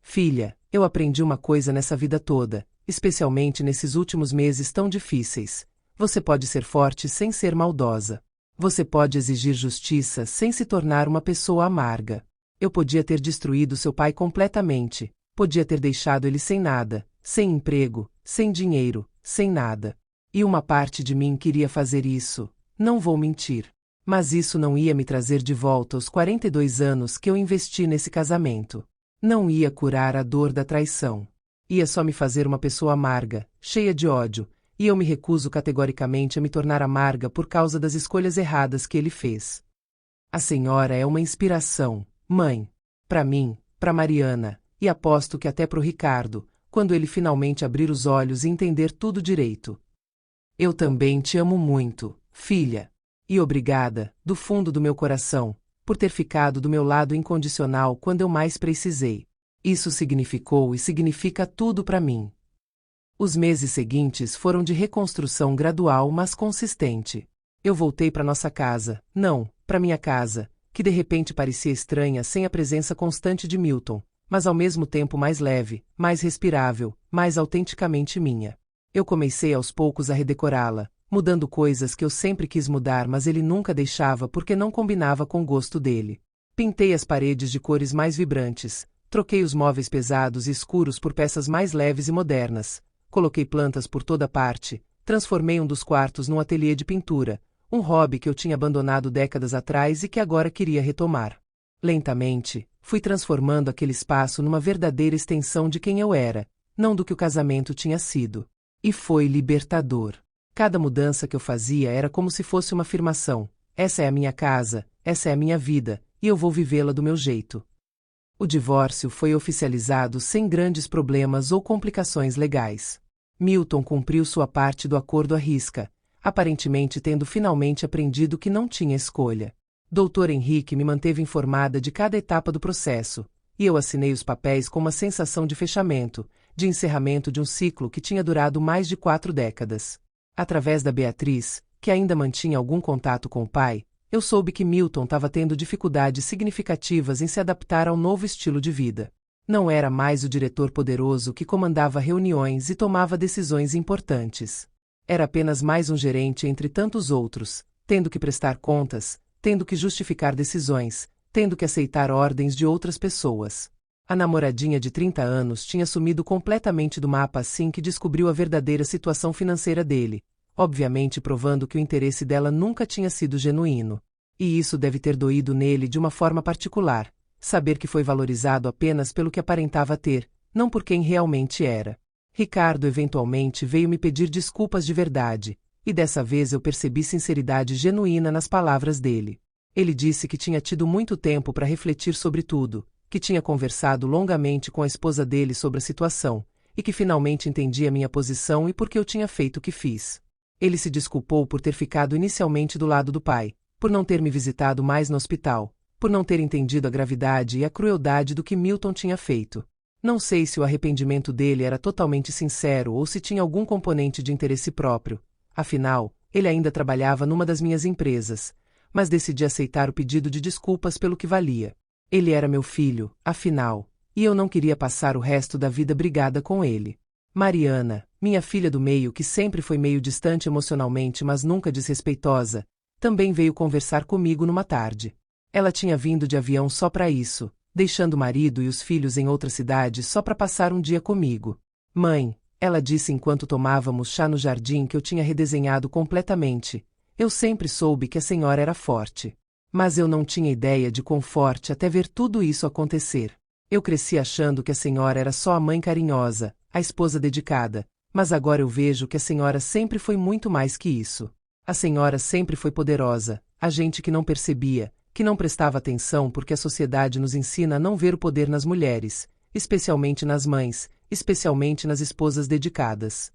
Filha, eu aprendi uma coisa nessa vida toda, especialmente nesses últimos meses tão difíceis. Você pode ser forte sem ser maldosa. Você pode exigir justiça sem se tornar uma pessoa amarga. Eu podia ter destruído seu pai completamente, podia ter deixado ele sem nada, sem emprego, sem dinheiro, sem nada. E uma parte de mim queria fazer isso, não vou mentir. Mas isso não ia me trazer de volta os 42 anos que eu investi nesse casamento. Não ia curar a dor da traição. Ia só me fazer uma pessoa amarga, cheia de ódio, e eu me recuso categoricamente a me tornar amarga por causa das escolhas erradas que ele fez. A senhora é uma inspiração, mãe. Para mim, para Mariana, e aposto que até para o Ricardo, quando ele finalmente abrir os olhos e entender tudo direito. Eu também te amo muito, filha. E obrigada, do fundo do meu coração, por ter ficado do meu lado incondicional quando eu mais precisei. Isso significou e significa tudo para mim. Os meses seguintes foram de reconstrução gradual mas consistente. Eu voltei para nossa casa, não, para minha casa, que de repente parecia estranha sem a presença constante de Milton, mas ao mesmo tempo mais leve, mais respirável, mais autenticamente minha. Eu comecei aos poucos a redecorá-la, mudando coisas que eu sempre quis mudar mas ele nunca deixava porque não combinava com o gosto dele. Pintei as paredes de cores mais vibrantes, troquei os móveis pesados e escuros por peças mais leves e modernas, coloquei plantas por toda parte, transformei um dos quartos num ateliê de pintura, um hobby que eu tinha abandonado décadas atrás e que agora queria retomar. Lentamente, fui transformando aquele espaço numa verdadeira extensão de quem eu era, não do que o casamento tinha sido. E foi libertador. Cada mudança que eu fazia era como se fosse uma afirmação: essa é a minha casa, essa é a minha vida, e eu vou vivê-la do meu jeito. O divórcio foi oficializado sem grandes problemas ou complicações legais. Milton cumpriu sua parte do acordo à risca, aparentemente tendo finalmente aprendido que não tinha escolha. Dr. Henrique me manteve informada de cada etapa do processo, e eu assinei os papéis com uma sensação de fechamento, de encerramento de um ciclo que tinha durado mais de 4 décadas. Através da Beatriz, que ainda mantinha algum contato com o pai, eu soube que Milton estava tendo dificuldades significativas em se adaptar ao novo estilo de vida. Não era mais o diretor poderoso que comandava reuniões e tomava decisões importantes. Era apenas mais um gerente entre tantos outros, tendo que prestar contas, tendo que justificar decisões, tendo que aceitar ordens de outras pessoas. A namoradinha de 30 anos tinha sumido completamente do mapa assim que descobriu a verdadeira situação financeira dele, obviamente provando que o interesse dela nunca tinha sido genuíno. E isso deve ter doído nele de uma forma particular, saber que foi valorizado apenas pelo que aparentava ter, não por quem realmente era. Ricardo eventualmente veio me pedir desculpas de verdade, e dessa vez eu percebi sinceridade genuína nas palavras dele. Ele disse que tinha tido muito tempo para refletir sobre tudo, que tinha conversado longamente com a esposa dele sobre a situação, e que finalmente entendia minha posição e por que eu tinha feito o que fiz. Ele se desculpou por ter ficado inicialmente do lado do pai, por não ter me visitado mais no hospital, por não ter entendido a gravidade e a crueldade do que Milton tinha feito. Não sei se o arrependimento dele era totalmente sincero ou se tinha algum componente de interesse próprio. Afinal, ele ainda trabalhava numa das minhas empresas, mas decidi aceitar o pedido de desculpas pelo que valia. Ele era meu filho, afinal, e eu não queria passar o resto da vida brigada com ele. Mariana, minha filha do meio que sempre foi meio distante emocionalmente mas nunca desrespeitosa, também veio conversar comigo numa tarde. Ela tinha vindo de avião só para isso, deixando o marido e os filhos em outra cidade só para passar um dia comigo. Mãe, ela disse enquanto tomávamos chá no jardim que eu tinha redesenhado completamente. Eu sempre soube que a senhora era forte. Mas eu não tinha ideia de quão forte até ver tudo isso acontecer. Eu cresci achando que a senhora era só a mãe carinhosa, a esposa dedicada, mas agora eu vejo que a senhora sempre foi muito mais que isso. A senhora sempre foi poderosa, a gente que não percebia, que não prestava atenção porque a sociedade nos ensina a não ver o poder nas mulheres, especialmente nas mães, especialmente nas esposas dedicadas.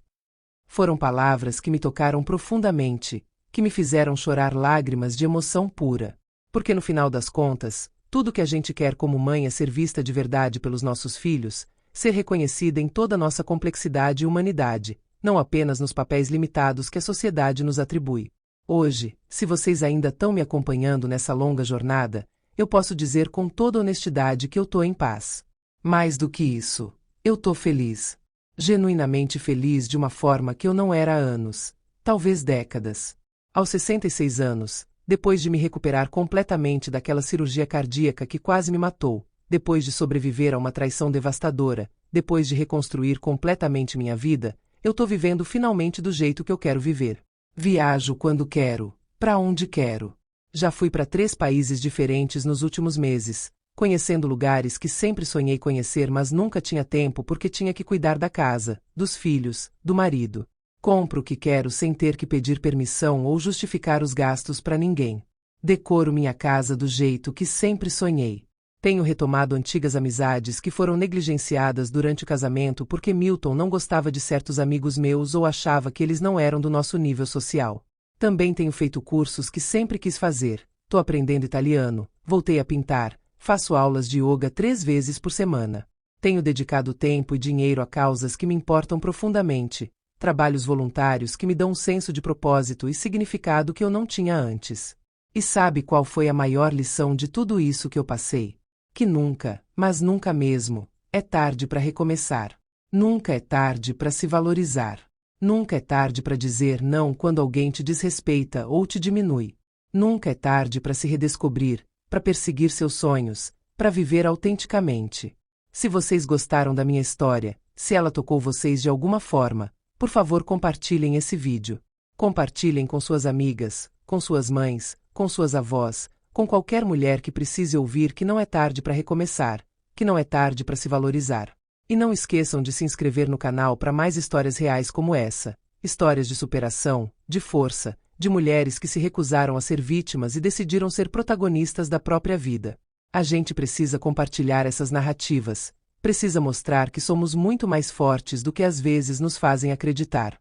Foram palavras que me tocaram profundamente, que me fizeram chorar lágrimas de emoção pura. Porque no final das contas, tudo que a gente quer como mãe é ser vista de verdade pelos nossos filhos, ser reconhecida em toda a nossa complexidade e humanidade, não apenas nos papéis limitados que a sociedade nos atribui. Hoje, se vocês ainda estão me acompanhando nessa longa jornada, eu posso dizer com toda honestidade que eu tô em paz. Mais do que isso, eu tô feliz. Genuinamente feliz de uma forma que eu não era há anos, talvez décadas. Aos 66 anos, depois de me recuperar completamente daquela cirurgia cardíaca que quase me matou, depois de sobreviver a uma traição devastadora, depois de reconstruir completamente minha vida, eu tô vivendo finalmente do jeito que eu quero viver. Viajo quando quero, para onde quero. Já fui para 3 países diferentes nos últimos meses, conhecendo lugares que sempre sonhei conhecer mas nunca tinha tempo porque tinha que cuidar da casa, dos filhos, do marido. Compro o que quero sem ter que pedir permissão ou justificar os gastos para ninguém. Decoro minha casa do jeito que sempre sonhei. Tenho retomado antigas amizades que foram negligenciadas durante o casamento porque Milton não gostava de certos amigos meus ou achava que eles não eram do nosso nível social. Também tenho feito cursos que sempre quis fazer. Tô aprendendo italiano, voltei a pintar, faço aulas de yoga 3 vezes por semana. Tenho dedicado tempo e dinheiro a causas que me importam profundamente. Trabalhos voluntários que me dão um senso de propósito e significado que eu não tinha antes. E sabe qual foi a maior lição de tudo isso que eu passei? Que nunca, mas nunca mesmo, é tarde para recomeçar. Nunca é tarde para se valorizar. Nunca é tarde para dizer não quando alguém te desrespeita ou te diminui. Nunca é tarde para se redescobrir, para perseguir seus sonhos, para viver autenticamente. Se vocês gostaram da minha história, se ela tocou vocês de alguma forma, por favor compartilhem esse vídeo. Compartilhem com suas amigas, com suas mães, com suas avós, com qualquer mulher que precise ouvir que não é tarde para recomeçar, que não é tarde para se valorizar. E não esqueçam de se inscrever no canal para mais histórias reais como essa, histórias de superação, de força, de mulheres que se recusaram a ser vítimas e decidiram ser protagonistas da própria vida. A gente precisa compartilhar essas narrativas, precisa mostrar que somos muito mais fortes do que às vezes nos fazem acreditar.